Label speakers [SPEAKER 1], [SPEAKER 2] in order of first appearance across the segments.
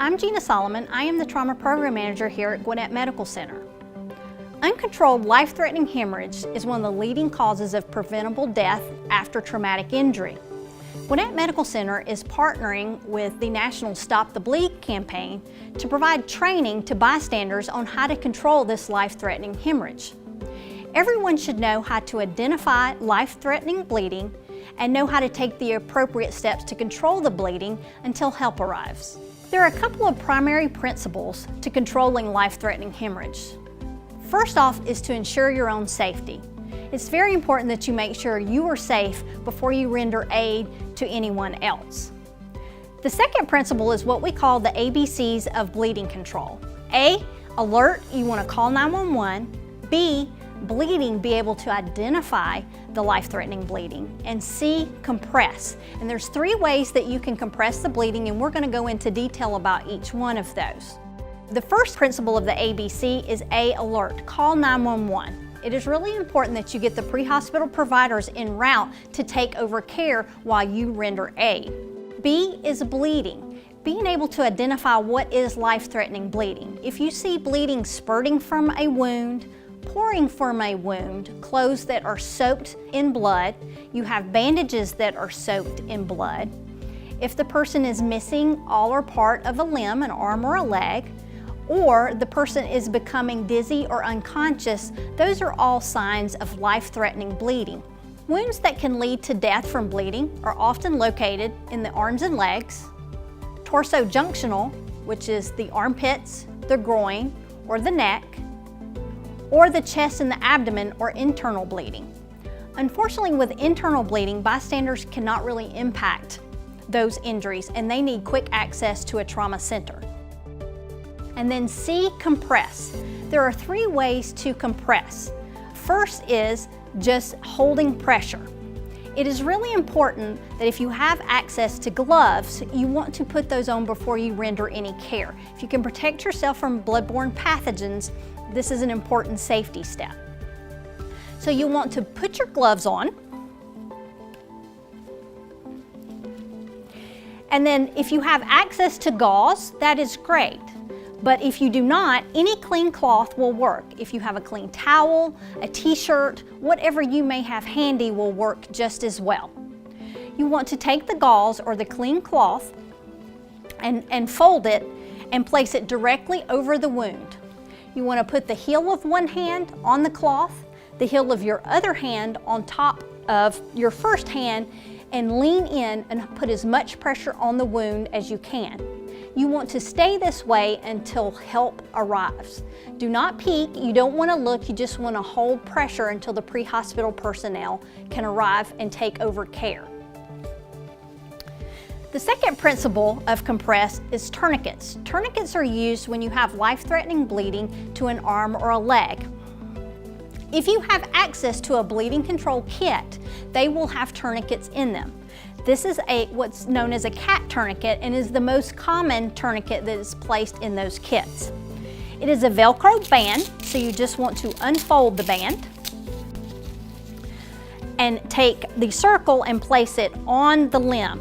[SPEAKER 1] I'm Gina Solomon. I am the Trauma Program Manager here at Gwinnett Medical Center. Uncontrolled life-threatening hemorrhage is one of the leading causes of preventable death after traumatic injury. Gwinnett Medical Center is partnering with the National Stop the Bleed campaign to provide training to bystanders on how to control this life-threatening hemorrhage. Everyone should know how to identify life-threatening bleeding and know how to take the appropriate steps to control the bleeding until help arrives. There are a couple of primary principles to controlling life-threatening hemorrhage. First off is to ensure your own safety. It's very important that you make sure you are safe before you render aid to anyone else. The second principle is what we call the ABCs of bleeding control. A, alert, you want to call 911. B, bleeding, be able to identify the life-threatening bleeding. And C, compress. And there's 3 ways that you can compress the bleeding, and we're going to go into detail about each one of those. The first principle of the ABC is A, alert, call 911. It is really important that you get the pre-hospital providers en route to take over care while you render aid. B is bleeding. Being able to identify what is life-threatening bleeding. If you see bleeding spurting from a wound, pouring from a wound, clothes that are soaked in blood, you have bandages that are soaked in blood, if the person is missing all or part of a limb, an arm or a leg, or the person is becoming dizzy or unconscious, those are all signs of life-threatening bleeding. Wounds that can lead to death from bleeding are often located in the arms and legs, torso-junctional, which is the armpits, the groin, or the neck, or the chest and the abdomen, or internal bleeding. Unfortunately, with internal bleeding, bystanders cannot really impact those injuries, and they need quick access to a trauma center. And then C, compress. There are 3 ways to compress. First is just holding pressure. It is really important that if you have access to gloves, you want to put those on before you render any care. If you can protect yourself from bloodborne pathogens, this is an important safety step. So you want to put your gloves on, and then if you have access to gauze, that is great. But if you do not, any clean cloth will work. If you have a clean towel, a t-shirt, whatever you may have handy will work just as well. You want to take the gauze or the clean cloth and fold it and place it directly over the wound. You want to put the heel of one hand on the cloth, the heel of your other hand on top of your first hand, and lean in and put as much pressure on the wound as you can. You want to stay this way until help arrives. Do not peek, you don't want to look, you just want to hold pressure until the pre-hospital personnel can arrive and take over care. The second principle of compress is tourniquets. Tourniquets are used when you have life-threatening bleeding to an arm or a leg. If you have access to a bleeding control kit, they will have tourniquets in them. This is what's known as a cat tourniquet and is the most common tourniquet that is placed in those kits. It is a Velcro band, so you just want to unfold the band and take the circle and place it on the limb,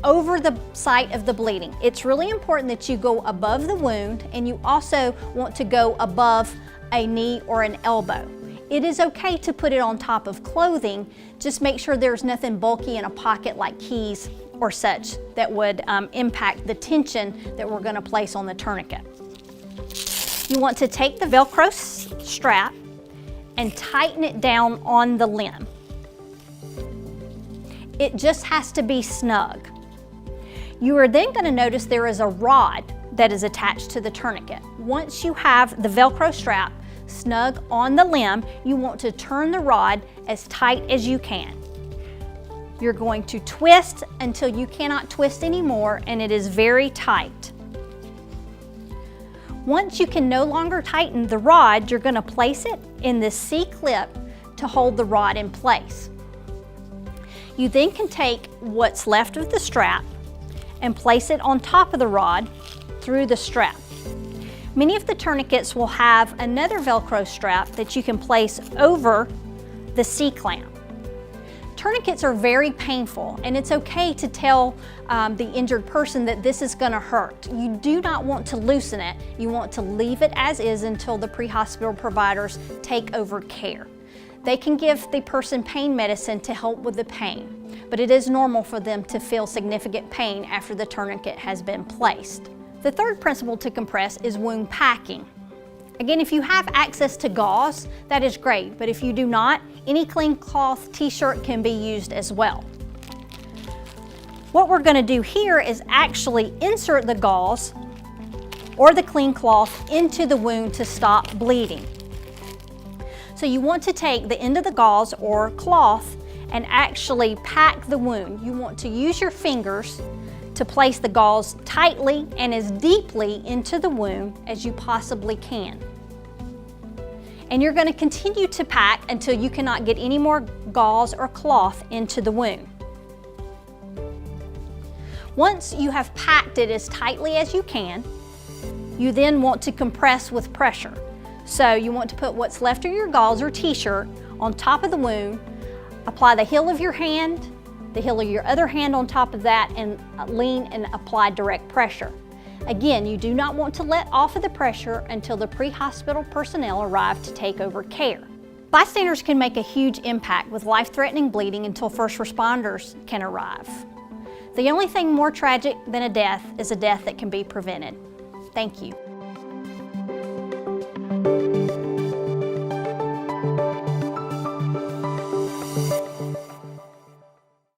[SPEAKER 1] over the site of the bleeding. It's really important that you go above the wound, and you also want to go above a knee or an elbow. It is okay to put it on top of clothing, just make sure there's nothing bulky in a pocket like keys or such that would impact the tension that we're going to place on the tourniquet. You want to take the Velcro strap and tighten it down on the limb. It just has to be snug. You are then going to notice there is a rod that is attached to the tourniquet. Once you have the Velcro strap snug on the limb, you want to turn the rod as tight as you can. You're going to twist until you cannot twist anymore, and it is very tight. Once you can no longer tighten the rod, you're going to place it in this C-clip to hold the rod in place. You then can take what's left of the strap and place it on top of the rod through the strap. Many of the tourniquets will have another Velcro strap that you can place over the C-clamp. Tourniquets are very painful, and it's okay to tell the injured person that this is going to hurt. You do not want to loosen it. You want to leave it as is until the pre-hospital providers take over care. They can give the person pain medicine to help with the pain, but it is normal for them to feel significant pain after the tourniquet has been placed. The third principle to compress is wound packing. Again, if you have access to gauze, that is great, but if you do not, any clean cloth t-shirt can be used as well. What we're going to do here is actually insert the gauze or the clean cloth into the wound to stop bleeding. So you want to take the end of the gauze or cloth and actually pack the wound. You want to use your fingers to place the gauze tightly and as deeply into the wound as you possibly can. And you're going to continue to pack until you cannot get any more gauze or cloth into the wound. Once you have packed it as tightly as you can, you then want to compress with pressure. So you want to put what's left of your gauze or t-shirt on top of the wound, apply the heel of your hand, the heel of your other hand on top of that, and lean and apply direct pressure. Again, you do not want to let off of the pressure until the pre-hospital personnel arrive to take over care. Bystanders can make a huge impact with life-threatening bleeding until first responders can arrive. The only thing more tragic than a death is a death that can be prevented. Thank you.